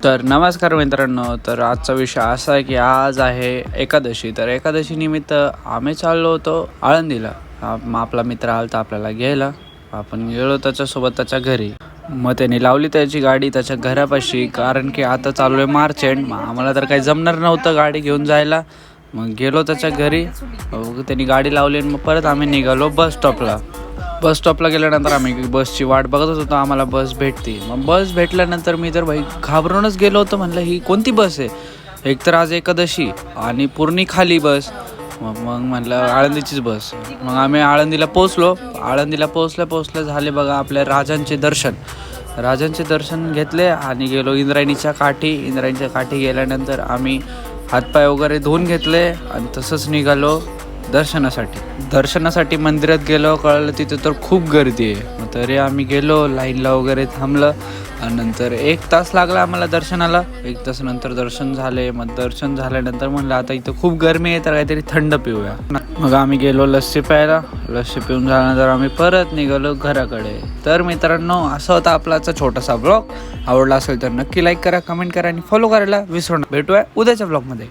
तर नमस्कार मित्रांनो. तर आजचा विषय असा आहे की आज आहे एकादशी. तर एकादशी निमित्त आम्ही चाललो होतो आळंदीला. आपला मित्र आला तर आपल्याला घ्यायला. आपण गेलो त्याच्यासोबत त्याच्या घरी. मग त्याने लावली त्याची गाडी त्याच्या घरापाशी, कारण की आता चालू आहे मार्च एंड. आम्हाला तर काही जमणार नव्हतं गाडी घेऊन जायला. मग गेलो त्याच्या घरी. त्यांनी गाडी लावली आणि मग परत आम्ही निघालो बस स्टॉपला गेल्यानंतर आम्ही बसची वाट बघत होतो. आम्हाला बस भेटती. मग बस भेटल्यानंतर मी तर भाई घाबरूनच गेलो होतो. म्हणलं ही कोणती बस आहे? एकतर आज एकादशी आणि पूर्ण खाली बस. मग म्हणलं आळंदीचीच बस. मग आम्ही आळंदीला पोचल्या झाले बघा आपल्या राजांचे दर्शन घेतले आणि गेलो इंद्रायणीच्या काठी गेल्यानंतर आम्ही हातपाय वगैरे धुवून घेतले आणि तसंच निघालो दर्शनासाठी मंदिरात गेलो. कळलं तिथे तर खूप गर्दी आहे. मग तरी आम्ही गेलो, लाईनला वगैरे थांबलं आणि नंतर 1 तास लागला आम्हाला दर्शनाला. 1 तासानंतर दर्शन झाले. मग दर्शन झाल्यानंतर म्हणलं आता इथं खूप गरमी आहे तर काहीतरी थंड पिऊया. मग आम्ही गेलो लस्सी प्यायला. लस्सी पिऊन झाल्यानंतर आम्ही परत निघालो घराकडे. तर मित्रांनो, असा होता आपला आजचा छोटासा ब्लॉग. आवडला असेल तर नक्की लाईक करा, कमेंट करा आणि फॉलो करायला विसरू नका. भेटूया उद्याच्या ब्लॉगमध्ये.